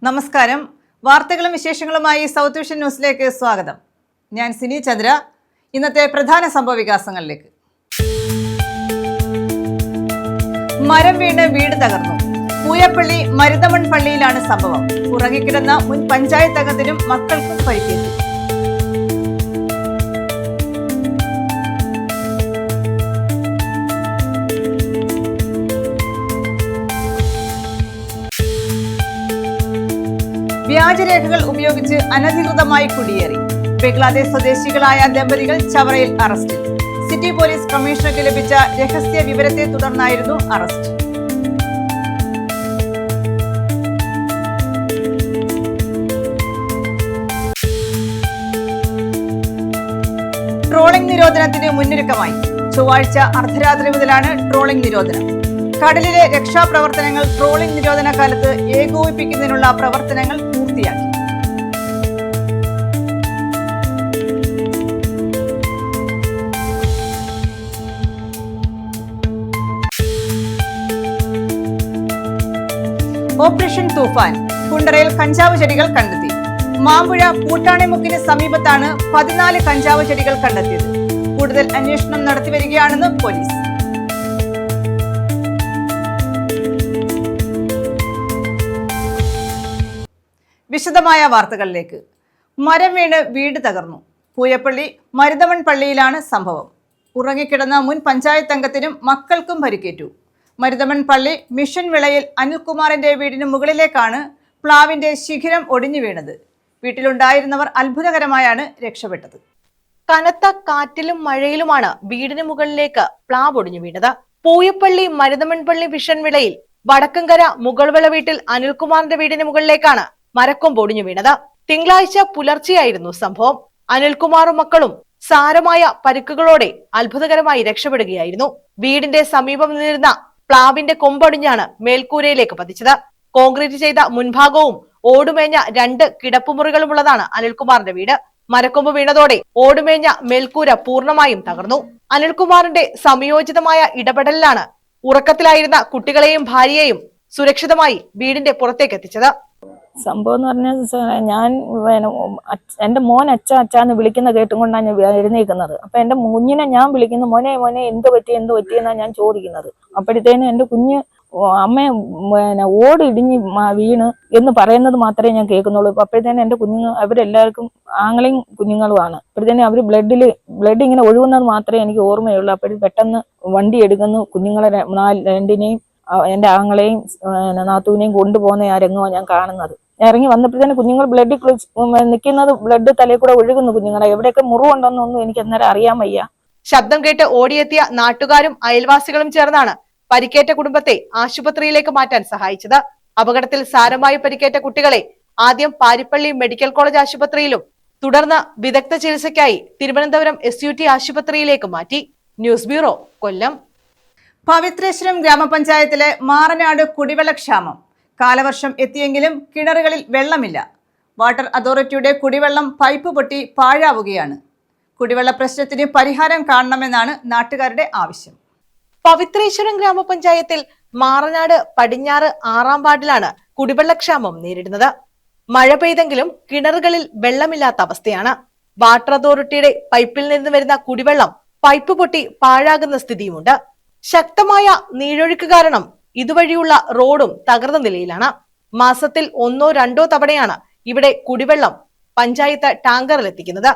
നമസ്കാരം. വാർത്തകളും വിശേഷങ്ങളുമായി സൗത്ത് വിഷൻ ന്യൂസിലേക്ക് സ്വാഗതം. ഞാൻ സിനി ചന്ദ്ര. ഇന്നത്തെ പ്രധാന സംഭവവികാസങ്ങളിലേക്ക്. മരം വീണ് വീട് തകർന്നു. പൂയപ്പള്ളി മരുതമൺ പള്ളിയിലാണ് സംഭവം. ഉറങ്ങിക്കിടന്ന മുൻ പഞ്ചായത്ത് അംഗത്തിനും മക്കൾക്കും പരിക്കേറ്റു. വ്യാജരേഖകൾ ഉപയോഗിച്ച് അനധികൃതമായി കുടിയേറി. ബംഗ്ലാദേശ് സ്വദേശികളായ ദമ്പതികൾ ചവറയിൽ അറസ്റ്റിൽ. സിറ്റി പോലീസ് കമ്മീഷണർക്ക് ലഭിച്ച രഹസ്യ വിവരത്തെ തുടർന്നായിരുന്നു അറസ്റ്റ്. ട്രോളിംഗ് നിരോധനത്തിന് മുന്നൊരുക്കമായി. ചൊവ്വാഴ്ച അർദ്ധരാത്രി മുതലാണ് ട്രോളിംഗ് നിരോധനം. കടലിലെ രക്ഷാപ്രവർത്തനങ്ങൾ ട്രോളിംഗ് നിരോധന കാലത്ത് ഏകോപിപ്പിക്കുന്നതിനുള്ള പ്രവർത്തനങ്ങൾ പൂർത്തിയാക്കി. ഓപ്പറേഷൻ തൂഫാൻ. കുണ്ടറയിൽ കഞ്ചാവ് ചെടികൾ കണ്ടെത്തി. മാമ്പുഴ പൂട്ടാണിമുക്കിന് സമീപത്താണ് 14 കഞ്ചാവ് ചെടികൾ കണ്ടെത്തിയത്. കൂടുതൽ അന്വേഷണം നടത്തിവരികയാണെന്ന് പോലീസ്. വിശദമായ വാർത്തകളിലേക്ക്. മരം വീണ് വീട് തകർന്നു. പൂയപ്പള്ളി മരുതമൺ പള്ളിയിലാണ് സംഭവം. ഉറങ്ങിക്കിടന്ന മുൻ പഞ്ചായത്ത് അംഗത്തിനും മക്കൾക്കും പരിക്കേറ്റു. മരുതമൺ പള്ളി മിഷൻ വിളയിൽ അനിൽകുമാറിന്റെ വീടിന് മുകളിലേക്കാണ് പ്ലാവിന്റെ ശിഖരം ഒടിഞ്ഞു വീണത്. വീട്ടിലുണ്ടായിരുന്നവർ അത്ഭുതകരമായാണ് രക്ഷപ്പെട്ടത്. കനത്ത കാറ്റിലും മഴയിലുമാണ് വീടിന് മുകളിലേക്ക് പ്ലാവ് ഒടിഞ്ഞു വീണത്. പൂയപ്പള്ളി മരുതമൺ പള്ളി മിഷൻ വിളയിൽ വടക്കങ്കര മുകൾവിള വീട്ടിൽ അനിൽകുമാറിന്റെ വീടിന് മുകളിലേക്കാണ് മരക്കൊമ്പ് ഒടിഞ്ഞു വീണത്. തിങ്കളാഴ്ച പുലർച്ചെയായിരുന്നു സംഭവം. അനിൽകുമാറും മക്കളും സാരമായ പരിക്കുകളോടെ അത്ഭുതകരമായി രക്ഷപ്പെടുകയായിരുന്നു. വീടിന്റെ സമീപം നിന്നിരുന്ന പ്ലാവിന്റെ കൊമ്പൊടിഞ്ഞാണ് മേൽക്കൂരയിലേക്ക് പതിച്ചത്. കോൺക്രീറ്റ് ചെയ്ത മുൻഭാഗവും ഓടുമേഞ്ഞ 2 കിടപ്പുമുറികളുമുള്ളതാണ് അനിൽകുമാറിന്റെ വീട്. മരക്കൊമ്പ് വീണതോടെ ഓടുമേഞ്ഞ മേൽക്കൂര പൂർണ്ണമായും തകർന്നു. അനിൽകുമാറിന്റെ സംയോജിതമായ ഇടപെടലിലാണ് ഉറക്കത്തിലായിരുന്ന കുട്ടികളെയും ഭാര്യയെയും സുരക്ഷിതമായി വീടിന്റെ പുറത്തേക്ക് എത്തിച്ചത്. സംഭവം എന്ന് പറഞ്ഞാൽ ഞാൻ എൻ്റെ മോൻ അച്ഛാന്ന് വിളിക്കുന്ന കേട്ടും കൊണ്ടാണ് ഞാൻ എഴുന്നേൽക്കുന്നത്. അപ്പൊ എൻ്റെ കുഞ്ഞിനെ ഞാൻ വിളിക്കുന്നു, മോനെ മോനെ എന്ത് പറ്റിയെന്നാണ് ഞാൻ ചോദിക്കുന്നത്. അപ്പോഴത്തേനും എൻ്റെ കുഞ്ഞ് അമ്മ ഓടിടിഞ്ഞ് വീണ് എന്ന് പറയുന്നത് മാത്രമേ ഞാൻ കേൾക്കുന്നുള്ളൂ. അപ്പോഴത്തേനും എൻ്റെ കുഞ്ഞുങ്ങൾ അവരെല്ലാവർക്കും ആങ്ങളെയും കുഞ്ഞുങ്ങളുമാണ്. അപ്പോഴത്തേനും അവർ ബ്ലഡ് ഇങ്ങനെ ഒഴുകുന്നത് മാത്രമേ എനിക്ക് ഓർമ്മയുള്ളൂ. അപ്പോഴും പെട്ടെന്ന് വണ്ടി എടുക്കുന്നു, കുഞ്ഞുങ്ങളെ രണ്ടിനെയും എൻ്റെ ആങ്ങളെയും നാത്തൂനെയും കൊണ്ടുപോകുന്ന ആ രംഗമാണ് ഞാൻ കാണുന്നത്. ഇറങ്ങി വന്നപ്പോഴത്തേന് കുഞ്ഞുങ്ങൾ ബ്ലഡ് നിൽക്കുന്നത്, ബ്ലഡ് തലയിൽ കൂടെ ഒഴുകുന്നു. കുഞ്ഞുങ്ങളെ എവിടെയൊക്കെ മുറിവുണ്ടെന്നൊന്നും എനിക്ക് അന്നേരം അറിയാൻ വയ്യ. ശബ്ദം കേട്ട് ഓടിയെത്തിയ നാട്ടുകാരും അയൽവാസികളും ചേർന്നാണ് പരിക്കേറ്റ കുടുംബത്തെ ആശുപത്രിയിലേക്ക് മാറ്റാൻ സഹായിച്ചത്. അപകടത്തിൽ സാരമായി പരിക്കേറ്റ കുട്ടികളെ ആദ്യം പാരിപ്പള്ളി മെഡിക്കൽ കോളേജ് ആശുപത്രിയിലും തുടർന്ന് വിദഗ്ധ ചികിത്സയ്ക്കായി തിരുവനന്തപുരം SUT ആശുപത്രിയിലേക്ക് മാറ്റി. ന്യൂസ് ബ്യൂറോ, കൊല്ലം. പവിത്രേശ്വരം ഗ്രാമപഞ്ചായത്തിലെ മാറനാട് കുടിവെള്ളക്ഷാമം. കാലവർഷം എത്തിയെങ്കിലും കിണറുകളിൽ വെള്ളമില്ല. വാട്ടർ അതോറിറ്റിയുടെ കുടിവെള്ളം പൈപ്പ് പൊട്ടി പാഴാവുകയാണ്. കുടിവെള്ള പ്രശ്നത്തിന് പരിഹാരം കാണണമെന്നാണ് നാട്ടുകാരുടെ ആവശ്യം. പവിത്രേശ്വരം ഗ്രാമപഞ്ചായത്തിൽ മാറനാട് പടിഞ്ഞാറ് 6-ാം വാർഡിലാണ് കുടിവെള്ളക്ഷാമം നേരിടുന്നത്. മഴ പെയ്തെങ്കിലും കിണറുകളിൽ വെള്ളമില്ലാത്ത അവസ്ഥയാണ്. വാട്ടർ അതോറിറ്റിയുടെ പൈപ്പിൽ നിന്ന് വരുന്ന കുടിവെള്ളം പൈപ്പ് പൊട്ടി പാഴാകുന്ന സ്ഥിതിയുമുണ്ട്. ശക്തമായ നീരൊഴുക്ക് കാരണം ഇതുവഴിയുള്ള റോഡും തകർന്ന നിലയിലാണ്. മാസത്തിൽ 1-2 തവണയാണ് ഇവിടെ കുടിവെള്ളം പഞ്ചായത്ത് ടാങ്കറിൽ എത്തിക്കുന്നത്.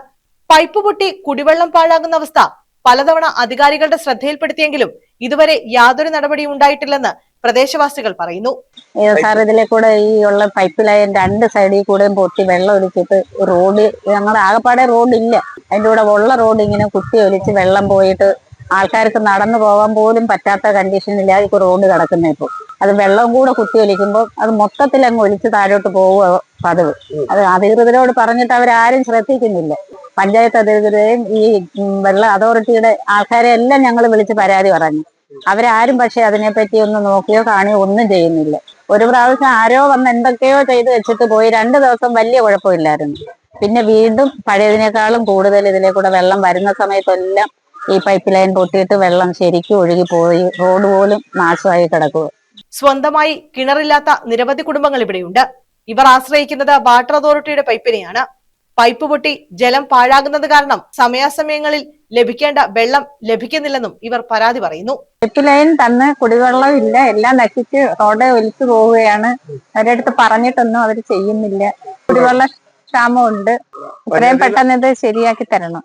പൈപ്പ് പൊട്ടി കുടിവെള്ളം പാഴാകുന്ന അവസ്ഥ പലതവണ അധികാരികളുടെ ശ്രദ്ധയിൽപ്പെടുത്തിയെങ്കിലും ഇതുവരെ യാതൊരു നടപടിയും ഉണ്ടായിട്ടില്ലെന്ന് പ്രദേശവാസികൾ പറയുന്നു. സാർ, ഇതിലെ കൂടെ ഈ ഉള്ള പൈപ്പ് ലൈൻ 2 സൈഡിൽ കൂടെ പൊട്ടി വെള്ളം ഒലിച്ചിട്ട് റോഡ്, ഞങ്ങളുടെ ആകപ്പാടെ റോഡില്ല. അതിൻ്റെ കൂടെ ഉള്ള റോഡ് ഇങ്ങനെ കുത്തി ഒലിച്ച് വെള്ളം പോയിട്ട് ആൾക്കാർക്ക് നടന്നു പോകാൻ പോലും പറ്റാത്ത കണ്ടീഷനിലാണ് ഇപ്പോൾ റോഡ് കിടക്കുന്നത്. ഇപ്പോൾ അത് വെള്ളം കൂടെ കുത്തി ഒലിക്കുമ്പോൾ അത് മൊത്തത്തിൽ അങ്ങ് ഒലിച്ച് താഴോട്ട് പോവുക പതിവ്. അത് അധികൃതരോട് പറഞ്ഞിട്ട് അവരാരും ശ്രദ്ധിക്കുന്നില്ല. പഞ്ചായത്ത് അധികൃതരെയും ഈ വെള്ള അതോറിറ്റിയുടെ ആൾക്കാരെ എല്ലാം ഞങ്ങൾ വിളിച്ച് പരാതി പറഞ്ഞു. അവരാരും പക്ഷെ അതിനെപ്പറ്റി ഒന്ന് നോക്കിയോ കാണുകയോ ഒന്നും ചെയ്യുന്നില്ല. ഒരു പ്രാവശ്യം ആരോ വന്ന് എന്തൊക്കെയോ ചെയ്ത് വെച്ചിട്ട് പോയി. 2 ദിവസം വലിയ കുഴപ്പമില്ലായിരുന്നു. പിന്നെ വീണ്ടും പഴയതിനേക്കാളും കൂടുതൽ ഇതിലെ കൂടെ വെള്ളം വരുന്ന സമയത്തെല്ലാം ഈ പൈപ്പ് ലൈൻ പൊട്ടിയിട്ട് വെള്ളം ശരിക്കും ഒഴുകിപ്പോയി റോഡ് പോലും നാശമായി കിടക്കുക. സ്വന്തമായി കിണറില്ലാത്ത നിരവധി കുടുംബങ്ങൾ ഇവിടെയുണ്ട്. ഇവർ ആശ്രയിക്കുന്നത് വാട്ടർ അതോറിറ്റിയുടെ പൈപ്പിനെയാണ്. പൈപ്പ് പൊട്ടി ജലം പാഴാകുന്നത് കാരണം സമയാസമയങ്ങളിൽ ലഭിക്കേണ്ട വെള്ളം ലഭിക്കുന്നില്ലെന്നും ഇവർ പരാതി പറയുന്നു. പൈപ്പ് ലൈൻ തന്ന് കുടിവെള്ളം ഇല്ല, എല്ലാം നശിച്ച് റോഡ് ഒലിച്ചു പോവുകയാണ്. അവരുടെ അടുത്ത് പറഞ്ഞിട്ടൊന്നും അവർ ചെയ്യുന്നില്ല. കുടിവെള്ള ക്ഷാമമുണ്ട്. എത്രയും പെട്ടെന്ന് ഇത് ശരിയാക്കി തരണം.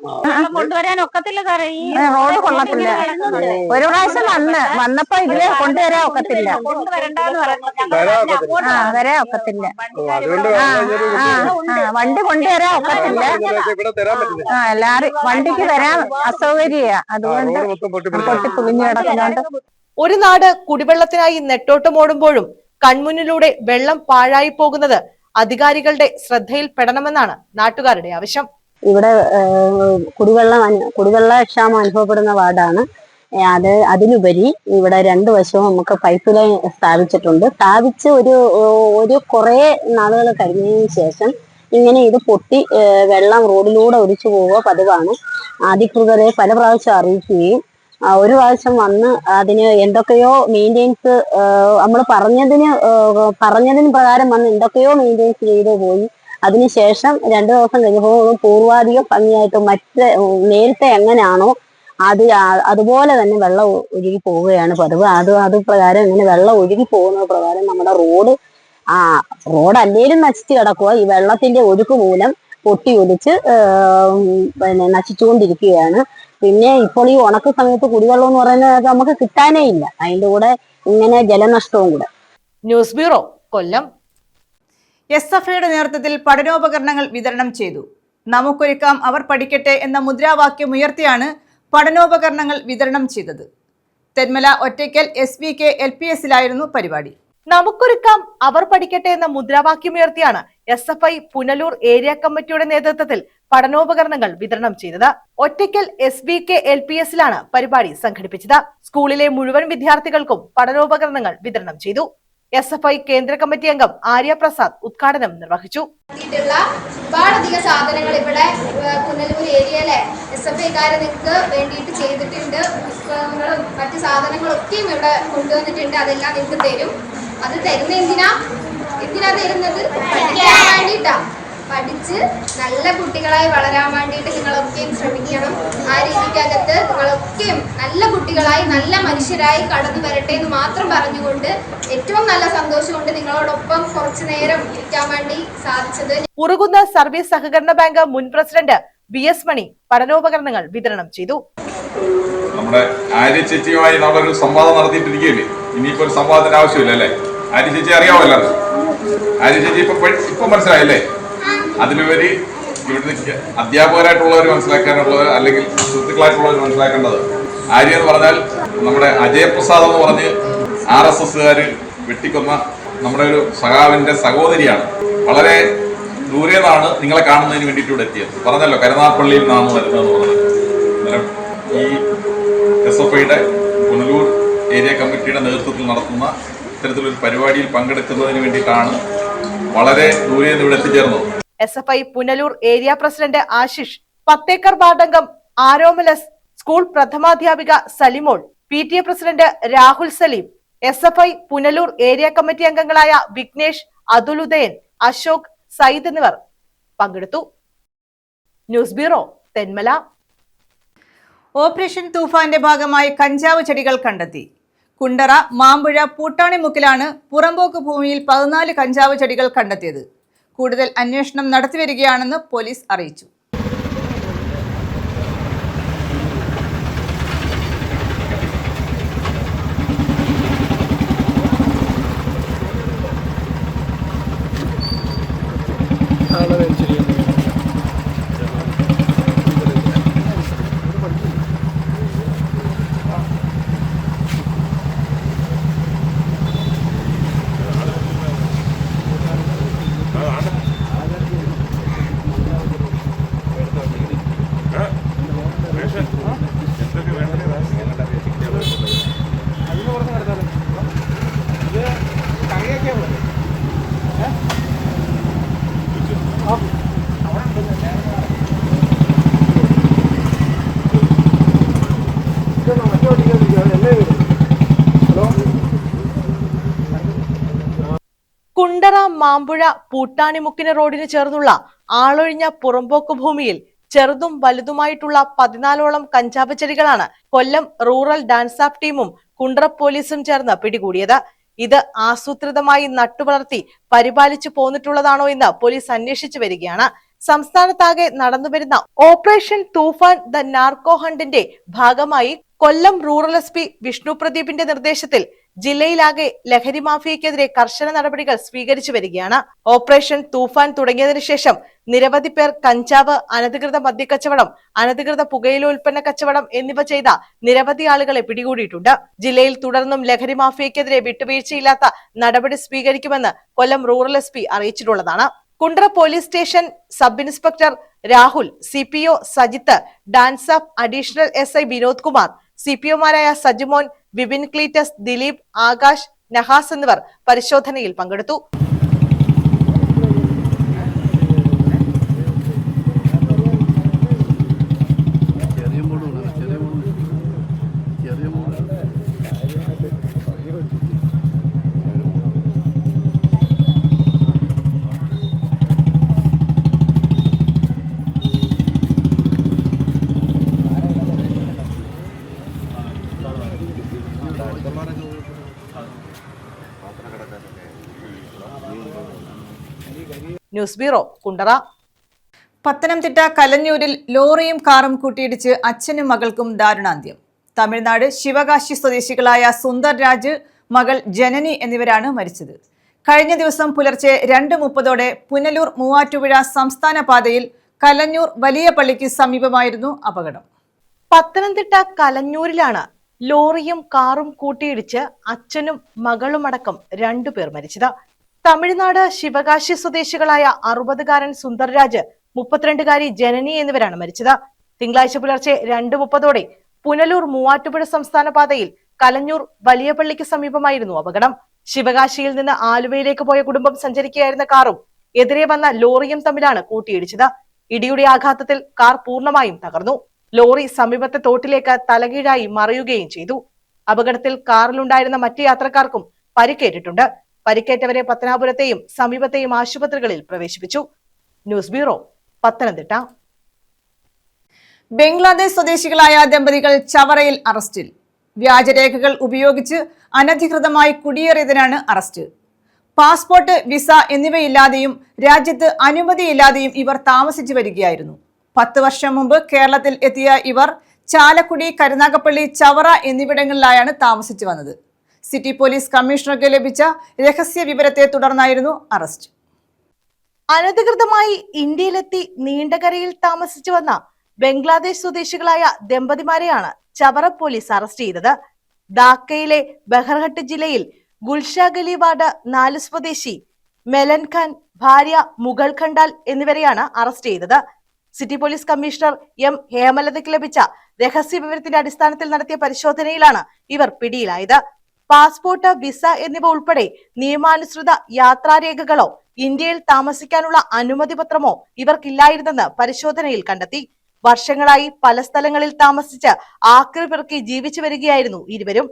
കൊണ്ടുവരാൻ ഒക്കത്തില്ല സാറേ, ഈ റോഡ് കൊള്ളത്തില്ല. ഒരു പ്രാവശ്യം വന്നപ്പോ ഇതില് കൊണ്ടുവരാൻ ഒക്കത്തില്ല. വരാൻ ഒക്കത്തില്ല. വണ്ടി കൊണ്ടുവരാൻ ഒക്കത്തില്ല. ലാറി വണ്ടിക്ക് വരാൻ അസൗകര്യ. അതുകൊണ്ട് പൊട്ടി പുളിഞ്ഞു കിടക്കുന്നുണ്ട്. ഒരു നാട് കുടിവെള്ളത്തിനായി നെട്ടോട്ടമോടുമ്പോഴും കൺമുന്നിലൂടെ വെള്ളം പാഴായി പോകുന്നത് അധികാരികളുടെ ശ്രദ്ധയിൽപ്പെടണമെന്നാണ് നാട്ടുകാരുടെ ആവശ്യം. ഇവിടെ കുടിവെള്ള ക്ഷാമം അനുഭവപ്പെടുന്ന വാർഡാണ്. അതിലുപരി ഇവിടെ 2 വശവും നമുക്ക് പൈപ്പ് ലൈൻ സ്ഥാപിച്ച് ഒരു കുറെ നാളുകൾ കഴിഞ്ഞതിന് ശേഷം ഇങ്ങനെ ഇത് പൊട്ടി വെള്ളം റോഡിലൂടെ ഒലിച്ചു പോവുക പതിവാണ്. അധികൃതരെ പല പ്രാവശ്യം അറിയിക്കുകയും ഒരു പ്രാവശ്യം വന്ന് അതിന് എന്തൊക്കെയോ മെയിൻ്റെനൻസ് നമ്മൾ പറഞ്ഞതിന് പ്രകാരം വന്ന് എന്തൊക്കെയോ മെയിൻ്റെനൻസ് ചെയ്ത് പോയി. അതിനുശേഷം 2 ദിവസം കഴിഞ്ഞപ്പോൾ പൂർവാധികം ഭംഗിയായിട്ട് നേരത്തെ എങ്ങനെയാണോ അതുപോലെ തന്നെ വെള്ളം ഒഴുകി പോവുകയാണ് പതിവ്. അത് പ്രകാരം ഇങ്ങനെ വെള്ളം ഒഴുകി പോകുന്നത് പ്രകാരം നമ്മുടെ റോഡ് അല്ലേലും നശിച്ചു കിടക്കുക. ഈ വെള്ളത്തിന്റെ ഒഴുക്ക് മൂലം പൊട്ടി ഒലിച്ച് നശിച്ചുകൊണ്ടിരിക്കുകയാണ്. പിന്നെ ഇപ്പോൾ ഈ ഉണക്ക സമയത്ത് കുടിവെള്ളം എന്ന് പറയുന്നത് നമുക്ക് കിട്ടാനേ ഇല്ല. അതിന്റെ കൂടെ ഇങ്ങനെ ജലനഷ്ടവും കൂടെ. ന്യൂസ് ബ്യൂറോ, കൊല്ലം. SFIയുടെ നേതൃത്വത്തിൽ പഠനോപകരണങ്ങൾ വിതരണം ചെയ്തു. നമുക്കൊരുക്കാം അവർ പഠിക്കട്ടെ എന്ന മുദ്രാവാക്യം ഉയർത്തിയാണ് പഠനോപകരണങ്ങൾ വിതരണം ചെയ്തത്. തെന്മല ഒറ്റയ്ക്കൽ SVK LPSലായിരുന്നു പരിപാടി. നമുക്കൊരുക്കാം അവർ പഠിക്കട്ടെ എന്ന മുദ്രാവാക്യമുയർത്തിയാണ് SFI പുനലൂർ ഏരിയ കമ്മിറ്റിയുടെ നേതൃത്വത്തിൽ പഠനോപകരണങ്ങൾ വിതരണം ചെയ്തത്. ഒറ്റയ്ക്കൽ SVK LPSലാണ് പരിപാടി സംഘടിപ്പിച്ചത്. സ്കൂളിലെ മുഴുവൻ വിദ്യാർത്ഥികൾക്കും പഠനോപകരണങ്ങൾ വിതരണം ചെയ്തു. SFI കേന്ദ്ര കമ്മിറ്റി അംഗം ആര്യ പ്രസാദ് ഉദ്ഘാടനം നിർവഹിച്ചു. ഒരുപാടധികം സാധനങ്ങൾ ഇവിടെ പുനലൂർ ഏരിയയിലെ SFIക്കാര് നിങ്ങൾക്ക് വേണ്ടിയിട്ട് ചെയ്തിട്ടുണ്ട്. പുസ്തകങ്ങളും മറ്റു സാധനങ്ങളൊക്കെയും ഇവിടെ കൊണ്ടുവന്നിട്ടുണ്ട്. അതെല്ലാം നിങ്ങൾക്ക് തരും. അത് തരുന്ന എന്തിനാ തരുന്നത്? പഠിക്കാൻ വേണ്ടിയിട്ടാ. പഠിച്ച് നല്ല കുട്ടികളായി വളരാൻ വേണ്ടിയിട്ട് നിങ്ങളൊക്കെയും ശ്രമിക്കണം. ആ രീതിക്കകത്ത് നിങ്ങളൊക്കെയും നല്ല കുട്ടികളായി നല്ല മനുഷ്യരായി കടന്നു വരട്ടെ എന്ന് മാത്രം പറഞ്ഞുകൊണ്ട് ഏറ്റവും നല്ല സന്തോഷമുണ്ട് നിങ്ങളോടൊപ്പം കുറച്ചു നേരം ഇരിക്കാൻ വേണ്ടി സാധിച്ചത്. ഉറുകുന്ന സർവീസ് സഹകരണ ബാങ്ക് മുൻ പ്രസിഡന്റ് BS മണി പഠനോപകരണങ്ങൾ വിതരണം ചെയ്തു. നമ്മുടെ ആര്യ ചേച്ചിയുമായി നമ്മളൊരു സംവാദം നടത്തിയിട്ടിരിക്കുകയല്ലേ. ഇനിയിപ്പോ ഒരു സംവാദത്തിന് ആവശ്യമില്ല അല്ലേ? ആര്യ ചേച്ചി അറിയാമല്ലോ. ആര്യ ചേച്ചി ഇപ്പൊ മനസ്സിലായല്ലേ? അതിലുപരി ഇവിടുത്തെ അധ്യാപകരായിട്ടുള്ളവർ മനസ്സിലാക്കാനുള്ളത് അല്ലെങ്കിൽ സുഹൃത്തുക്കളായിട്ടുള്ളവർ മനസ്സിലാക്കേണ്ടത്, ആര്യ എന്ന് പറഞ്ഞാൽ നമ്മുടെ അജയപ്രസാദ് എന്ന് പറഞ്ഞ് RSSകാര് വെട്ടിക്കൊന്ന നമ്മുടെ ഒരു സഖാവിന്റെ സഹോദരിയാണ്. വളരെ ദൂരെ നിന്നാണ് നിങ്ങളെ കാണുന്നതിന് വേണ്ടിയിട്ട് ഇവിടെ എത്തിയത്. പറഞ്ഞല്ലോ കരുനാഗപ്പള്ളിയിൽ നിന്നാണ് വരുന്നതെന്ന് പറഞ്ഞത്. ഈ SFIയുടെ പുനലൂർ ഏരിയ കമ്മിറ്റിയുടെ നേതൃത്വത്തിൽ നടത്തുന്ന ഇത്തരത്തിലൊരു പരിപാടിയിൽ പങ്കെടുക്കുന്നതിന് വേണ്ടിയിട്ടാണ് വളരെ ദൂരെ നിന്ന് ഇവിടെ എത്തിച്ചേർന്നത്. SFI Punalur area president Ashish, 10 acre വാർഡംഗം ആരോമലസ്, സ്കൂൾ പ്രഥമാധ്യാപിക Salimol, PTA president Rahul Salim, SFI Punalur area committee അംഗങ്ങളായ വിഘ്നേഷ്, അതുലുദയൻ, അശോക്, സയ്യിദ് എന്നിവർ പങ്കെടുത്തു. News bureau, Thenmala. ഓപ്പറേഷൻ തൂഫാന്റെ ഭാഗമായി കഞ്ചാവ് ചെടികൾ കണ്ടെത്തി. കുണ്ടറ, മാമ്പുഴ, പൂട്ടാണിമുക്കിലാണ് പുറമ്പോക്ക് ഭൂമിയിൽ 14 കഞ്ചാവ് ചെടികൾ കണ്ടെത്തിയത്. കൂടുതൽ അന്വേഷണം നടത്തിവരികയാണെന്ന് പോലീസ് അറിയിച്ചു. കുണ്ടറ മാമ്പുഴ പൂട്ടാണിമുക്കിന് റോഡിന് ചേർന്നുള്ള ആളൊഴിഞ്ഞ പുറമ്പോക്ക് ഭൂമിയിൽ ചെറുതും വലുതുമായിട്ടുള്ള 14ഓളം കഞ്ചാവ് ചെടികളാണ് കൊല്ലം റൂറൽ ഡാൻസ് ആപ്പ് ടീമും കുണ്ടറ പോലീസും ചേർന്ന് പിടികൂടിയത്. ഇത് ആസൂത്രിതമായി നട്ടുവളർത്തി പരിപാലിച്ചു പോന്നിട്ടുള്ളതാണോ എന്ന് പോലീസ് അന്വേഷിച്ചു വരികയാണ്. സംസ്ഥാനത്താകെ നടന്നുവരുന്ന ഓപ്പറേഷൻ തൂഫാൻ ദ നാർക്കോ ഹണ്ടിന്റെ ഭാഗമായി കൊല്ലം റൂറൽ SP വിഷ്ണു പ്രദീപിന്റെ നിർദ്ദേശത്തിൽ ജില്ലയിലാകെ ലഹരി മാഫിയക്കെതിരെ കർശന നടപടികൾ സ്വീകരിച്ചു വരികയാണ്. ഓപ്പറേഷൻ തൂഫാൻ തുടങ്ങിയതിനു ശേഷം നിരവധി പേർ കഞ്ചാവ്, അനധികൃത മദ്യക്കച്ചവടം, അനധികൃത പുകയിലോൽപ്പന്ന കച്ചവടം എന്നിവ ചെയ്ത നിരവധി ആളുകളെ പിടികൂടിയിട്ടുണ്ട്. ജില്ലയിൽ തുടർന്നും ലഹരി മാഫിയക്കെതിരെ വിട്ടുവീഴ്ചയില്ലാത്ത നടപടി സ്വീകരിക്കുമെന്ന് കൊല്ലം റൂറൽ SP അറിയിച്ചിട്ടുള്ളതാണ്. Kundara police station sub inspector Rahul, CPO Sajith, DANSAF additional SI Vinod Kumar, CPOമാരായ സജിമോൻ, വിപിൻ ക്ലീറ്റസ്, ദിലീപ്, ആകാശ്, നഹാസ് എന്നിവർ പരിശോധനയിൽ പങ്കെടുത്തു. News bureau, Kundara. പത്തനംതിട്ട കലഞ്ഞൂരിൽ ലോറിയും കാറും കൂട്ടിയിടിച്ച് അച്ഛനും മകൾക്കും ദാരുണാന്ത്യം. തമിഴ്നാട് ശിവകാശി സ്വദേശികളായ സുന്ദർ രാജ്, മകൾ ജനനി എന്നിവരാണ് മരിച്ചത്. കഴിഞ്ഞ ദിവസം പുലർച്ചെ 2:30ഓടെ പുനലൂർ മൂവാറ്റുപുഴ സംസ്ഥാന പാതയിൽ കലഞ്ഞൂർ വലിയ പള്ളിക്ക് സമീപമായിരുന്നു അപകടം. പത്തനംതിട്ട കലഞ്ഞൂരിലാണ് ലോറിയും കാറും കൂട്ടിയിടിച്ച് അച്ഛനും മകളുമടക്കം 2 പേർ മരിച്ചത്. തമിഴ്നാട് ശിവകാശി സ്വദേശികളായ 60കാരൻ സുന്ദർ രാജ്, 32കാരി ജനനി എന്നിവരാണ് മരിച്ചത്. തിങ്കളാഴ്ച പുലർച്ചെ 2:30ഓടെ പുനലൂർ മൂവാറ്റുപുഴ സംസ്ഥാന പാതയിൽ കലഞ്ഞൂർ വലിയ പള്ളിക്ക് സമീപമായിരുന്നു അപകടം. ശിവകാശിയിൽ നിന്ന് ആലുവയിലേക്ക് പോയ കുടുംബം സഞ്ചരിക്കുകയായിരുന്ന കാറും എതിരെ വന്ന ലോറിയും തമ്മിലാണ് കൂട്ടിയിടിച്ചത്. ഇടിയുടെ ആഘാതത്തിൽ കാർ പൂർണ്ണമായും തകർന്നു. ലോറി സമീപത്തെ തോട്ടിലേക്ക് തലകീഴായി മറിയുകയും ചെയ്തു. അപകടത്തിൽ കാറിലുണ്ടായിരുന്ന മറ്റ് യാത്രക്കാർക്കും പരിക്കേറ്റിട്ടുണ്ട്. പരിക്കേറ്റവരെ പത്തനാപുരത്തെയും സമീപത്തെയും ആശുപത്രികളിൽ പ്രവേശിപ്പിച്ചു. News bureau, Pathanamthitta. ബംഗ്ലാദേശ് സ്വദേശികളായ ദമ്പതികൾ ചവറയിൽ അറസ്റ്റിൽ. വ്യാജരേഖകൾ ഉപയോഗിച്ച് അനധികൃതമായി കുടിയേറിയതിനാണ് അറസ്റ്റ്. പാസ്പോർട്ട്, വിസ എന്നിവയില്ലാതെയും രാജ്യത്ത് അനുമതിയില്ലാതെയും ഇവർ താമസിച്ചു വരികയായിരുന്നു. 10 വർഷം മുമ്പ് കേരളത്തിൽ എത്തിയ ഇവർ ചാലക്കുടി, കരുനാഗപ്പള്ളി, ചവറ എന്നിവിടങ്ങളിലായാണ് താമസിച്ചു വന്നത്. സിറ്റി പോലീസ് കമ്മീഷണർക്ക് ലഭിച്ച രഹസ്യ വിവരത്തെ തുടർന്നായിരുന്നു അറസ്റ്റ്. അനധികൃതമായി ഇന്ത്യയിലെത്തി നീണ്ടകരയിൽ താമസിച്ചു വന്ന ബംഗ്ലാദേശ് സ്വദേശികളായ ദമ്പതിമാരെയാണ് ചവറ പോലീസ് അറസ്റ്റ് ചെയ്തത്. ധാക്കയിലെ ബഹർഹട്ട് ജില്ലയിൽ ഗുൽഷാഗലി വാർഡ് 4 സ്വദേശി മെലൻ ഖാൻ, ഭാര്യ മുഗൾ ഖണ്ടാൽ എന്നിവരെയാണ് അറസ്റ്റ് ചെയ്തത്. സിറ്റി പോലീസ് കമ്മീഷണർ M ഹേമലതയ്ക്ക് ലഭിച്ച രഹസ്യ വിവരത്തിന്റെ അടിസ്ഥാനത്തിൽ നടത്തിയ പരിശോധനയിലാണ് ഇവർ പിടിയിലായത്. പാസ്പോർട്ട്, വിസ എന്നിവ ഉൾപ്പെടെ നിയമാനുസൃത യാത്രാരേഖകളോ ഇന്ത്യയിൽ താമസിക്കാനുള്ള അനുമതി പത്രമോ ഇവർക്കില്ലായിരുന്നെന്ന് പരിശോധനയിൽ കണ്ടെത്തി. വർഷങ്ങളായി പല സ്ഥലങ്ങളിൽ താമസിച്ച് ആക്രി പെറുക്കി ജീവിച്ചു വരികയായിരുന്നു ഇരുവരും.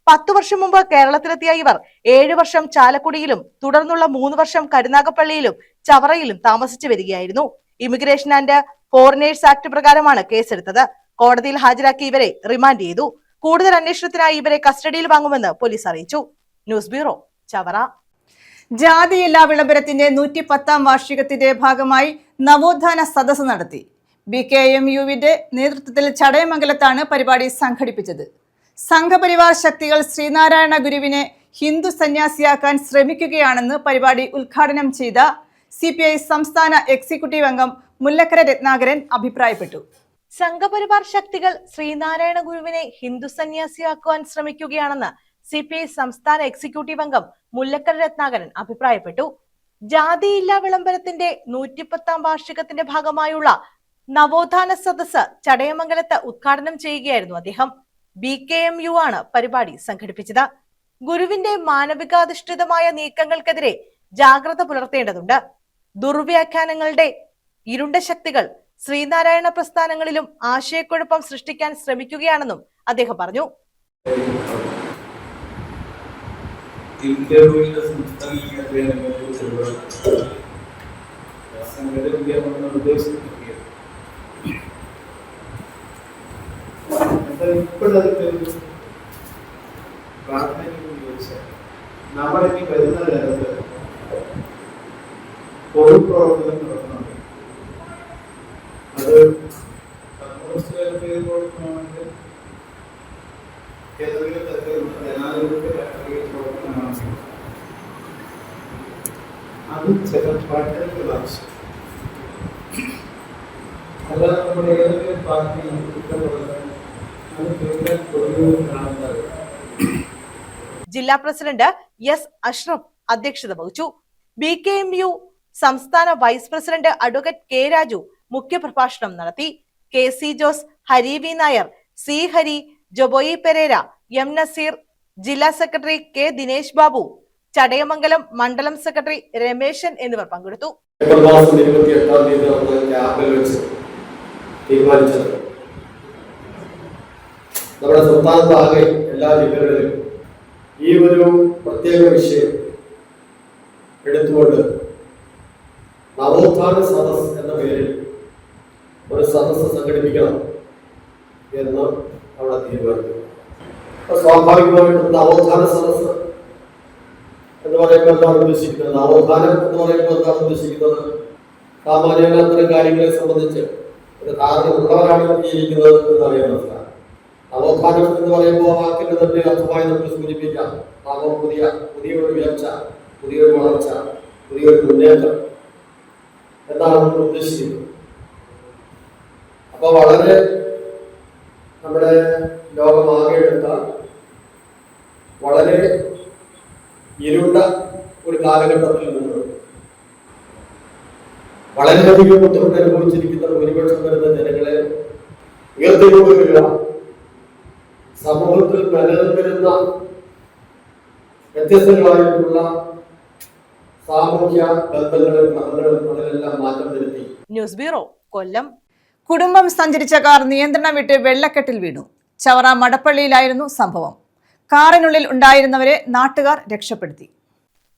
10 വർഷം മുമ്പ് കേരളത്തിലെത്തിയ ഇവർ 7 വർഷം ചാലക്കുടിയിലും തുടർന്നുള്ള 3 വർഷം കരുനാഗപ്പള്ളിയിലും ചവറയിലും താമസിച്ചു വരികയായിരുന്നു. ഇമിഗ്രേഷൻ ആൻഡ് ഫോറിനേഴ്സ് ആക്ട് പ്രകാരമാണ് കേസെടുത്തത്. കോടതിയിൽ ഹാജരാക്കി ഇവരെ റിമാൻഡ് ചെയ്തു. കൂടുതൽ അന്വേഷണത്തിനായി ഇവരെ കസ്റ്റഡിയിൽ വാങ്ങുമെന്ന് പോലീസ് അറിയിച്ചു. News bureau, Chavara. ജാതിയില്ലാ വിളംബരത്തിന്റെ 110ാം വാർഷികത്തിന്റെ ഭാഗമായി നവോത്ഥാന സദസ്സ് നടത്തി. BKMUവിന്റെ നേതൃത്വത്തിൽ ചടയമംഗലത്താണ് പരിപാടി സംഘടിപ്പിച്ചത്. സംഘപരിവാർ ശക്തികൾ ശ്രീനാരായണ ഗുരുവിനെ ഹിന്ദു സന്യാസിയാക്കാൻ ശ്രമിക്കുകയാണെന്ന് പരിപാടി ഉദ്ഘാടനം ചെയ്ത CPI സംസ്ഥാന എക്സിക്യൂട്ടീവ് അംഗം മുല്ലക്കര രത്നാകരൻ അഭിപ്രായപ്പെട്ടു. സംഘപരിവാർ ശക്തികൾ ശ്രീനാരായണ ഗുരുവിനെ ഹിന്ദു സന്യാസിയാക്കുവാൻ ശ്രമിക്കുകയാണെന്ന് CPI സംസ്ഥാന എക്സിക്യൂട്ടീവ് അംഗം മുല്ലക്കര രത്നാകരൻ അഭിപ്രായപ്പെട്ടു. ജാതിയില്ലാ വിളംബരത്തിന്റെ 110ാം വാർഷികത്തിന്റെ ഭാഗമായുള്ള നവോത്ഥാന സദസ്സ് ചടയമംഗലത്ത് ഉദ്ഘാടനം ചെയ്യുകയായിരുന്നു അദ്ദേഹം. BKMU ആണ് പരിപാടി സംഘടിപ്പിച്ചത്. ഗുരുവിന്റെ മാനവികാധിഷ്ഠിതമായ നീക്കങ്ങൾക്കെതിരെ ജാഗ്രത പുലർത്തേണ്ടതുണ്ട്. ദുർവ്യാഖ്യാനങ്ങളുടെ ഇരുണ്ട ശക്തികൾ ശ്രീനാരായണ പ്രസ്ഥാനങ്ങളിലും ആശയക്കുഴപ്പം സൃഷ്ടിക്കാൻ ശ്രമിക്കുകയാണെന്നും അദ്ദേഹം പറഞ്ഞു. ഇന്ത്യയുടെ സംസ്ഥാന നമ്മളിനി വരുന്ന കാലത്ത് പൊതുപ്രവർത്തനം നടത്തുന്നുണ്ട്. അത് കമ്മ്യൂണിസ്റ്റുകാർക്ക് പ്രവർത്തനമാണെങ്കിൽ ഏതെങ്കിലും തരത്തിലുള്ള ജനാധിപത്യ രാഷ്ട്രീയ പ്രവർത്തനമാണെങ്കിൽ അത് ചില പാർട്ടികൾക്ക് ആവശ്യം. അല്ലാതെ നമ്മുടെ ഏതെങ്കിലും പാർട്ടി ഇഷ്ടപ്പെടുന്നത് അത് കേന്ദ്ര പൊതുവിൽ കാണുന്നത്. ജില്ലാ പ്രസിഡന്റ് എസ് അഷ്റഫ് അധ്യക്ഷത വഹിച്ചു. BKMU സംസ്ഥാന vice president advocate K Raju മുഖ്യപ്രഭാഷണം നടത്തി. KC Jose, Hari V Nair, C Hari, Joboy Pereira, M Nazeer, ജില്ലാ സെക്രട്ടറി K ദിനേശ് ബാബു, ചടയമംഗലം മണ്ഡലം സെക്രട്ടറി രമേശൻ എന്നിവർ പങ്കെടുത്തു. നമ്മുടെ സംസ്ഥാനത്താകെ എല്ലാ ജില്ലകളിലും ഈ ഒരു പ്രത്യേക വിഷയം എടുത്തുകൊണ്ട് നവോത്ഥാന സദസ് എന്ന പേരിൽ ഒരു സദസ് സംഘടിപ്പിക്കണം എന്ന് അവിടെ തീരുമാനിച്ചു. സ്വാഭാവികമായിട്ടും നവോത്ഥാന സദസ് എന്ന് പറയുമ്പോൾ എന്താണ് ഉദ്ദേശിക്കുന്നത്? നവോത്ഥാനം എന്ന് പറയുമ്പോൾ എന്താണ് ഉദ്ദേശിക്കുന്നത്? സാമാന്യമായ അത്തരം കാര്യങ്ങളെ സംബന്ധിച്ച് ഒരു ധാരണയുള്ളവരാണ് ജീവിക്കുന്നത് എന്നറിയാൻ മനസ്സിലാക്കാം. നവോത്ഥാനം എന്ന് പറയുമ്പോൾ വാക്കിന്റെ തന്നെ അർത്ഥമായി നമുക്ക് സൂചിപ്പിക്കാം. ഭാവം പുതിയൊരു ഉയർച്ച, പുതിയൊരു വളർച്ച, പുതിയൊരു മുന്നേറ്റം എന്നാണ് നമ്മൾ ഉദ്ദേശിക്കുന്നത്. അപ്പൊ വളരെ നമ്മുടെ ലോകമാകെ എടുത്താൽ വളരെ ഇരുണ്ട ഒരു കാലഘട്ടത്തിൽ നിന്ന് വളരെയധികം ബുദ്ധിമുട്ട് അനുഭവിച്ചിരിക്കുന്ന ഭൂരിപക്ഷം വരുന്ന ജനങ്ങളെ ഉയർത്തിക്കൊണ്ടുവരിക, സമൂഹത്തിൽ നിലനിന്നിരുന്ന വ്യത്യസ്തങ്ങളായിട്ടുള്ള സാമൂഹ്യ ബന്ധങ്ങളും പഠനങ്ങളും അതിലെല്ലാം മാറ്റം വരുത്തി. ന്യൂസ് ബ്യൂറോ, കൊല്ലം. കുടുംബം സഞ്ചരിച്ച കാർ നിയന്ത്രണം വിട്ട് വെള്ളക്കെട്ടിൽ വീണു. ചവറ മടപ്പള്ളിയിലായിരുന്നു സംഭവം. കാറിനുള്ളിൽ ഉണ്ടായിരുന്നവരെ നാട്ടുകാർ രക്ഷപ്പെടുത്തി.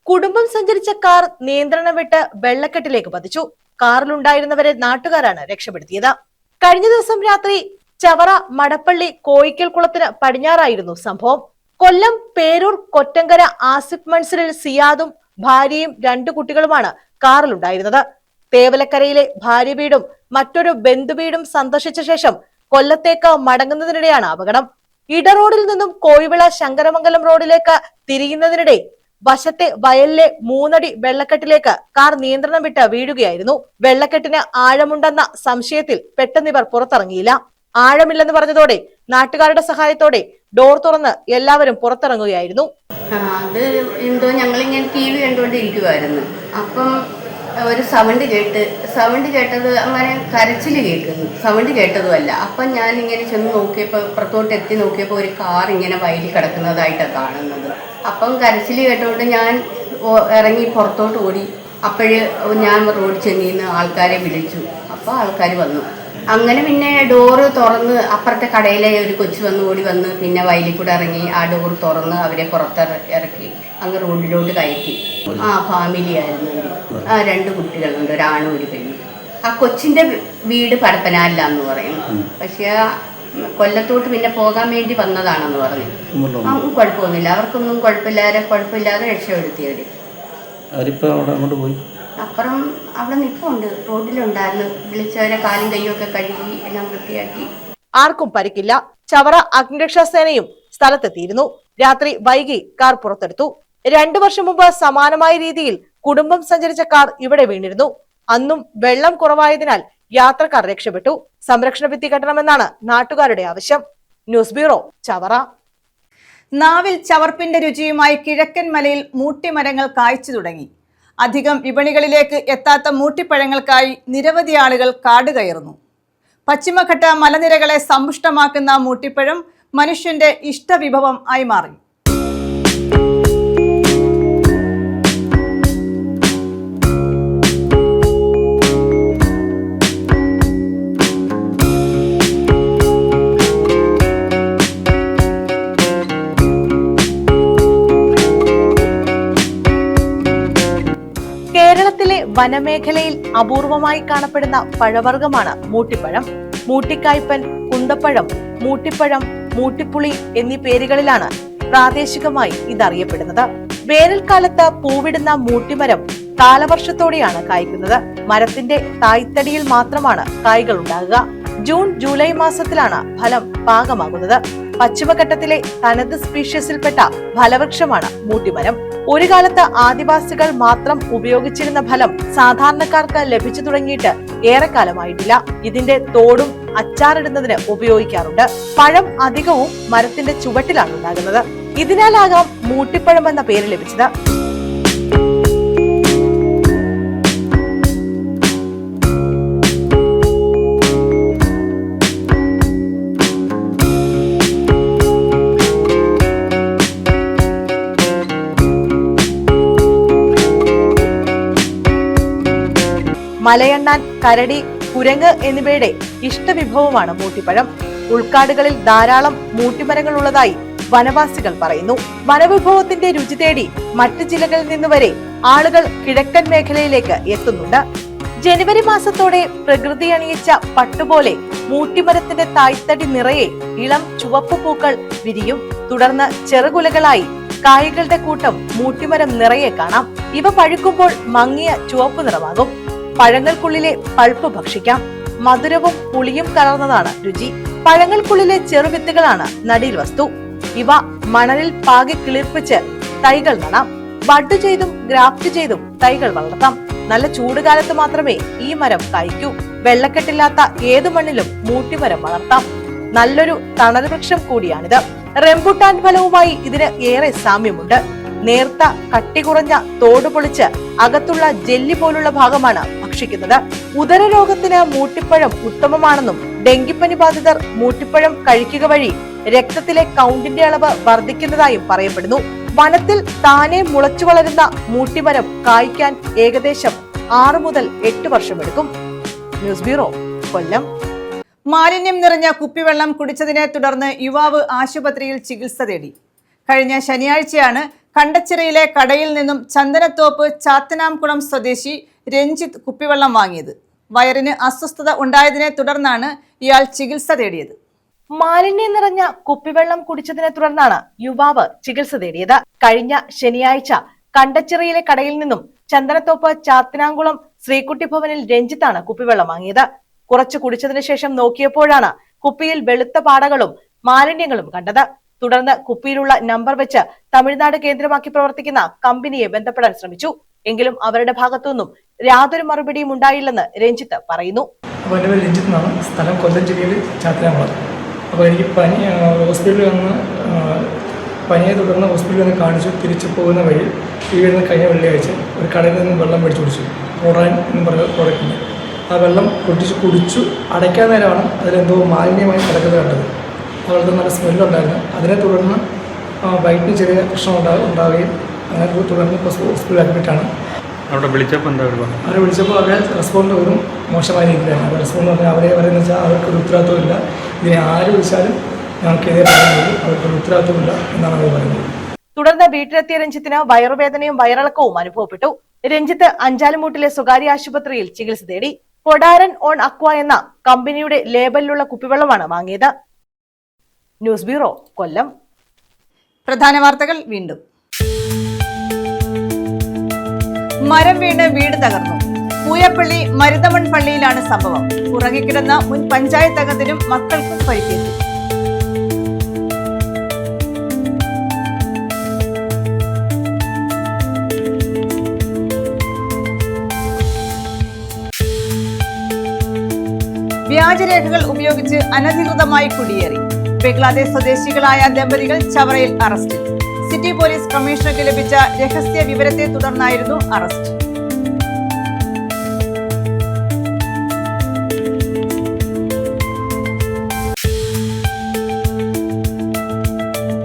കുടുംബം സഞ്ചരിച്ച കാർ നിയന്ത്രണം വിട്ട് വെള്ളക്കെട്ടിലേക്ക് പതിച്ചു. കാറിലുണ്ടായിരുന്നവരെ നാട്ടുകാരാണ് രക്ഷപ്പെടുത്തിയത്. കഴിഞ്ഞ ദിവസം രാത്രി ചവറ മടപ്പള്ളി കോയിക്കൽ കുളത്തിന് പടിഞ്ഞാറായിരുന്നു സംഭവം. കൊല്ലം പേരൂർ കൊറ്റങ്കര ആസിഫ് മൻസിലിൽ സിയാദും ഭാര്യയും 2 കുട്ടികളുമാണ് കാറിലുണ്ടായിരുന്നത്. തേവലക്കരയിലെ ഭാര്യ വീടും മറ്റൊരു ബന്ധുവീടും സന്ദർശിച്ച ശേഷം കൊല്ലത്തേക്ക് മടങ്ങുന്നതിനിടെയാണ് അപകടം. ഇടറോഡിൽ നിന്നും കോയിവിള ശങ്കരമംഗലം റോഡിലേക്ക് തിരിയുന്നതിനിടെ വശത്തെ വയലിലെ 3 അടി വെള്ളക്കെട്ടിലേക്ക് കാർ നിയന്ത്രണം വിട്ട് വീഴുകയായിരുന്നു. വെള്ളക്കെട്ടിന് ആഴമുണ്ടെന്ന സംശയത്തിൽ പെട്ടെന്നിവർ പുറത്തിറങ്ങിയില്ല. ആഴമില്ലെന്ന് പറഞ്ഞതോടെ നാട്ടുകാരുടെ സഹായത്തോടെ ഡോർ തുറന്ന് എല്ലാവരും പുറത്തിറങ്ങുകയായിരുന്നു. അത് എന്തോ ഞങ്ങളിങ്ങനെ TV കണ്ടുകൊണ്ടിരിക്കുമായിരുന്നു. അപ്പം ഒരു സൗണ്ട് കേട്ടത് അങ്ങനെ കരച്ചിൽ കേൾക്കുന്നു. സൗണ്ട് കേട്ടതുമല്ല. അപ്പം ഞാനിങ്ങനെ ചെന്ന് നോക്കിയപ്പോൾ പുറത്തോട്ട് എത്തി നോക്കിയപ്പോൾ ഒരു കാർ ഇങ്ങനെ വയലിൽ കിടക്കുന്നതായിട്ടാണ് കാണുന്നത്. അപ്പം കരച്ചിൽ കേട്ടോണ്ട് ഞാൻ ഇറങ്ങി പുറത്തോട്ട് ഓടി. അപ്പോഴ് ഞാൻ റോഡിൽ ചെന്നിന്ന് ആൾക്കാരെ വിളിച്ചു. അപ്പോൾ ആൾക്കാർ വന്നു. അങ്ങനെ പിന്നെ ഡോറ് തുറന്ന് അപ്പുറത്തെ കടയിലെ ഒരു കൊച്ചു ഓടി വന്ന് പിന്നെ വയലിൽ കൂടെ ഇറങ്ങി ആ ഡോർ തുറന്ന് അവരെ പുറത്തിറക്കി അങ്ങ് റോഡിലോട്ട് കയറ്റി. ഫാമിലി ആയിരുന്നു. 2 കുട്ടികളുണ്ട്, ഒരാണും ഒരു പെണ്ണും. ആ കൊച്ചിൻ്റെ വീട് പരപ്പനാലിലാന്ന് പറയുന്നു. പക്ഷേ കൊല്ലത്തോട്ട് പിന്നെ പോകാൻ വേണ്ടി വന്നതാണെന്ന് പറഞ്ഞു. കുഴപ്പമൊന്നുമില്ല, അവർക്കൊന്നും കുഴപ്പമില്ലാതെ രക്ഷപ്പെടുത്തിയവർ. അപ്പുറം അവിടെ നിൽപ്പുണ്ട്, റോഡിലുണ്ടായിരുന്നു. വിളിച്ചവരെ കാലും കൈയും ഒക്കെ കഴുകി എല്ലാം വൃത്തിയാക്കി. ആർക്കും പരിക്കില്ല. ചവറ അഗ്നിരക്ഷാ സേനയും സ്ഥലത്തെത്തിയിരുന്നു. രാത്രി വൈകി കാർ പുറത്തെടുത്തു. 2 വർഷം മുമ്പ് സമാനമായ രീതിയിൽ കുടുംബം സഞ്ചരിച്ച കാർ ഇവിടെ വീണിരുന്നു. അന്നും വെള്ളം കുറവായതിനാൽ യാത്രക്കാർ രക്ഷപ്പെട്ടു. സംരക്ഷണ ഭിത്തി കെട്ടണമെന്നാണ് നാട്ടുകാരുടെ ആവശ്യം. News bureau, Chavara. നാവിൽ ചവർപ്പിന്റെ രുചിയുമായി കിഴക്കൻ മലയിൽ മൂട്ടിമരങ്ങൾ കായ്ച്ചു തുടങ്ങി. അധികം വിപണികളിലേക്ക് എത്താത്ത മൂട്ടിപ്പഴങ്ങൾക്കായി നിരവധി ആളുകൾ കാട് കയറുന്നു. പശ്ചിമഘട്ട മലനിരകളെ സമ്പുഷ്ടമാക്കുന്ന മൂട്ടിപ്പഴം മനുഷ്യന്റെ ഇഷ്ടവിഭവം ആയി മാറി. വനമേഖലയിൽ അപൂർവമായി കാണപ്പെടുന്ന പഴവർഗ്ഗമാണ് മൂട്ടിപ്പഴം. മൂട്ടിക്കായ്പൻ, കുന്തപ്പഴം, മൂട്ടിപ്പഴം, മൂട്ടിപ്പുളി എന്നീ പേരുകളിലാണ് പ്രാദേശികമായി ഇതറിയപ്പെടുന്നത്. വേനൽക്കാലത്ത് പൂവിടുന്ന മൂട്ടിമരം കാലവർഷത്തോടെയാണ് കായ്ക്കുന്നത്. മരത്തിന്റെ തായ്തടിയിൽ മാത്രമാണ് കായ്കൾ ഉണ്ടാകുക. ജൂൺ ജൂലൈ മാസത്തിലാണ് ഫലം പാകമാകുന്നത്. പശ്ചിമഘട്ടത്തിലെ തനത് സ്പീഷ്യസിൽപ്പെട്ട ഫലവൃക്ഷമാണ് മൂട്ടിമരം. ഒരു കാലത്ത് ആദിവാസികൾ മാത്രം ഉപയോഗിച്ചിരുന്ന ഫലം സാധാരണക്കാർക്ക് ലഭിച്ചു തുടങ്ങിയിട്ട് ഏറെക്കാലമായിട്ടില്ല. ഇതിന്റെ തോടും അച്ചാറിടുന്നതിന് ഉപയോഗിക്കാറുണ്ട്. പഴം അധികവും മരത്തിന്റെ ചുവട്ടിലാണ് ഉണ്ടാകുന്നത്. ഇതിനാലാകാം മൂട്ടിപ്പഴം എന്ന പേര് ലഭിച്ചത്. മലയണ്ണാൻ, കരടി, കുരങ്ങ് എന്നിവയുടെ ഇഷ്ടവിഭവമാണ് മൂട്ടിപ്പഴം. ഉൾക്കാടുകളിൽ ധാരാളം മൂട്ടിമരങ്ങൾ ഉള്ളതായി വനവാസികൾ പറയുന്നു. വനവിഭവത്തിന്റെ രുചി തേടി മറ്റ് ജില്ലകളിൽ നിന്ന് വരെ ആളുകൾ കിഴക്കൻ മേഖലയിലേക്ക് എത്തുന്നുണ്ട്. ജനുവരി മാസത്തോടെ പ്രകൃതി അണിയിച്ച പട്ടുപോലെ മൂട്ടിമരത്തിന്റെ തായ്തടി നിറയെ ഇളം ചുവപ്പ് പൂക്കൾ വിരിയും. തുടർന്ന് ചെറുകുലകളായി കായ്കളുടെ കൂട്ടം മൂട്ടിമരം നിറയെ കാണാം. ഇവ പഴുക്കുമ്പോൾ മങ്ങിയ ചുവപ്പ് നിറമാകും. പഴങ്ങൾക്കുള്ളിലെ പൾപ്പ് ഭക്ഷിക്കാം. മധുരവും പുളിയും കലർന്നതാണ് രുചി. പഴങ്ങൾക്കുള്ളിലെ ചെറുവിത്തുകളാണ് നടീൽ വസ്തു. ഇവ മണലിൽ പാകി കിളിർപ്പിച്ച് തൈകൾ നടാം. ബഡ് ചെയ്തും ഗ്രാഫ്റ്റ് ചെയ്തും തൈകൾ വളർത്താം. നല്ല ചൂടുകാലത്ത് മാത്രമേ ഈ മരം കായ്ക്കൂ. വെള്ളക്കെട്ടില്ലാത്ത ഏതു മണ്ണിലും മൂട്ടിമരം വളർത്താം. നല്ലൊരു തണൽ വൃക്ഷം കൂടിയാണിത്. റംബുട്ടാൻ ഫലവുമായി ഇതിന് ഏറെ സാമ്യമുണ്ട്. നേർത്ത കട്ടി കുറഞ്ഞ തോട് പൊളിച്ച് അകത്തുള്ള ജെല്ലി പോലുള്ള ഭാഗമാണ് ഭക്ഷിക്കുന്നത്. ഉദരരോഗത്തിന് മൂട്ടിപ്പഴം ഉത്തമമാണെന്നും ഡെങ്കിപ്പനി ബാധിതർ മൂട്ടിപ്പഴം കഴിക്കുക വഴി രക്തത്തിലെ കൗണ്ടിന്റെ അളവ് വർദ്ധിക്കുന്നതായും പറയപ്പെടുന്നു. വനത്തിൽ താനെ മുളച്ചു വളരുന്ന മൂട്ടിമരം കായ്ക്കാൻ ഏകദേശം 6 മുതൽ 8 വർഷമെടുക്കും. ന്യൂസ് ബ്യൂറോ, കൊല്ലം. മാലിന്യം നിറഞ്ഞ കുപ്പിവെള്ളം കുടിച്ചതിനെ തുടർന്ന് യുവാവ് ആശുപത്രിയിൽ ചികിത്സ തേടി. കഴിഞ്ഞ ശനിയാഴ്ചയാണ് കണ്ടച്ചിറയിലെ കടയിൽ നിന്നും ചന്ദനത്തോപ്പ് ചാത്തനാംകുളം സ്വദേശി രഞ്ജിത്ത് കുപ്പിവെള്ളം വാങ്ങിയത്. വയറിന് അസ്വസ്ഥത ഉണ്ടായതിനെ തുടർന്നാണ് ഇയാൾ ചികിത്സ തേടിയത്. മാലിന്യം നിറഞ്ഞ കുപ്പിവെള്ളം കുടിച്ചതിനെ തുടർന്നാണ് യുവാവ് ചികിത്സ തേടിയത്. കഴിഞ്ഞ ശനിയാഴ്ച കണ്ടച്ചിറയിലെ കടയിൽ നിന്നും ചന്ദനത്തോപ്പ് ചാത്തനാംകുളം ശ്രീകുട്ടി ഭവനിൽ രഞ്ജിത്താണ് കുപ്പിവെള്ളം വാങ്ങിയത്. കുറച്ചു കുടിച്ചതിനു ശേഷം നോക്കിയപ്പോഴാണ് കുപ്പിയിൽ വെളുത്ത പാടകളും മാലിന്യങ്ങളും കണ്ടത്. തുടർന്ന് കുപ്പിയിലുള്ള നമ്പർ വെച്ച് തമിഴ്നാട് കേന്ദ്രമാക്കി പ്രവർത്തിക്കുന്ന കമ്പനിയെ ബന്ധപ്പെടാൻ ശ്രമിച്ചു. എങ്കിലും അവരുടെ ഭാഗത്തുനിന്നും യാതൊരു മറുപടിയും ഉണ്ടായില്ലെന്ന് രഞ്ജിത്ത് പറയുന്നു. അപ്പോൾ എൻ്റെ പേര് രഞ്ജിത്ത് എന്നാണ്. സ്ഥലം കൊല്ലം ജില്ലയിൽ ചാത്തനാംകുളം. അപ്പോൾ എനിക്ക് ഹോസ്പിറ്റലിൽ വന്ന് പനിയെ തുടർന്ന് ഹോസ്പിറ്റലിൽ വന്ന് കാണിച്ചു. തിരിച്ചു പോകുന്ന വഴി ഈ വരുന്ന കഴിഞ്ഞ വെള്ളിയാഴ്ച ഒരു കടയിൽ നിന്ന് വെള്ളം മേടിച്ച് കുടിച്ചു. ഓറാൻ എന്ന് പറഞ്ഞ പ്രോഡക്റ്റിന് ആ വെള്ളം കുടിച്ചു അടയ്ക്കാൻ നേരമാണ് അതിലെന്തോ മാലിന്യമായി കിടക്കുന്നത് കണ്ടത്. അതുപോലെ നല്ല സ്മെല്ലുണ്ടായിരുന്നു. അതിനെ തുടർന്ന് വയറ്റിന് ചെറിയ പ്രശ്നം ഉണ്ടാവുകയും അങ്ങനെ തുടർന്ന് ഹോസ്പിറ്റലിൽ അഡ്മിറ്റാണ്. അവിടെ വിളിച്ചപ്പോൾ എന്താ അവരെ വിളിച്ചപ്പോൾ അവരെ റെസ്പോണ്ട് ഒരു മോശമായ രീതിയിലാണ്. അവർ റെസ്പോണ്ട് പറഞ്ഞാൽ അവരെ പറയുന്നത് വെച്ചാൽ അവർക്കൊരു ഉത്തരവാദിത്വമില്ല. ഇതിനെ ആര് വിളിച്ചാലും ഞങ്ങൾക്കെതിരെ പറയുന്നത് അവർക്കൊരു ഉത്തരവാദിത്വമില്ല എന്നാണ് അവർ പറയുന്നത്. തുടർന്ന് വീട്ടിലെത്തിയ രഞ്ജിത്തിന് വയറുവേദനയും വയറിളക്കവും അനുഭവപ്പെട്ടു. രഞ്ജിത്ത് അഞ്ചാലുമൂട്ടിലെ സ്വകാര്യ ആശുപത്രിയിൽ ചികിത്സ തേടി. കൊടാരൻ ഓൺ അക്വ എന്ന കമ്പനിയുടെ ലേബലിലുള്ള കുപ്പിവെള്ളമാണ് വാങ്ങിയത്. ന്യൂസ് ബ്യൂറോ, കൊല്ലം. പ്രധാന വാർത്തകൾ വീണ്ടും. മരം വീണ് വീട് തകർന്നു. പൂയപ്പള്ളി മരുതമൺ പള്ളിയിലാണ് സംഭവം. ഉറങ്ങിക്കിടന്ന മുൻ പഞ്ചായത്ത് അംഗത്തിനും മക്കൾക്കും പരിക്കേറ്റു. വ്യാജരേഖകൾ ഉപയോഗിച്ച് അനധികൃതമായി കുടിയേറി. ബംഗ്ലാദേശ് സ്വദേശികളായ ദമ്പതികൾ ചവറയിൽ അറസ്റ്റിൽ. സിറ്റി പോലീസ് കമ്മീഷണർക്ക് ലഭിച്ച രഹസ്യ വിവരത്തെ തുടർന്നായിരുന്നു അറസ്റ്റ്.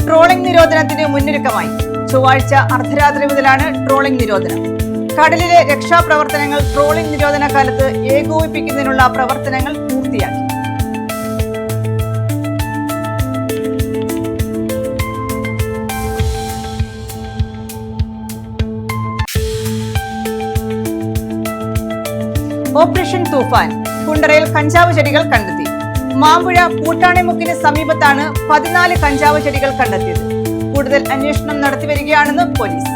ട്രോളിംഗ് നിരോധനത്തിന് മുന്നൊരുക്കമായി. ചൊവ്വാഴ്ച അർദ്ധരാത്രി മുതലാണ് ട്രോളിംഗ് നിരോധനം. കടലിലെ രക്ഷാപ്രവർത്തനങ്ങൾ ട്രോളിംഗ് നിരോധന കാലത്ത് ഏകോപിപ്പിക്കുന്നതിനുള്ള പ്രവർത്തനങ്ങൾ പൂർത്തിയാക്കി. ഓപ്പറേഷൻ തൂഫാൻ, കുണ്ടറയിൽ കഞ്ചാവ് ചെടികൾ കണ്ടെത്തി. മാമ്പുഴ പൂട്ടാണിമുക്കിന് സമീപത്താണ് 14 കഞ്ചാവ് ചെടികൾ കണ്ടെത്തിയത്. കൂടുതൽ അന്വേഷണം നടത്തിവരികയാണെന്ന് പോലീസ്.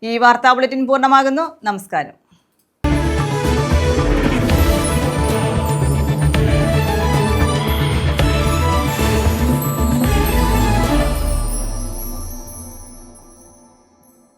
ഈ വാർത്താ ബുള്ളറ്റിൻ പൂർണ്ണമാകുന്നു. നമസ്കാരം.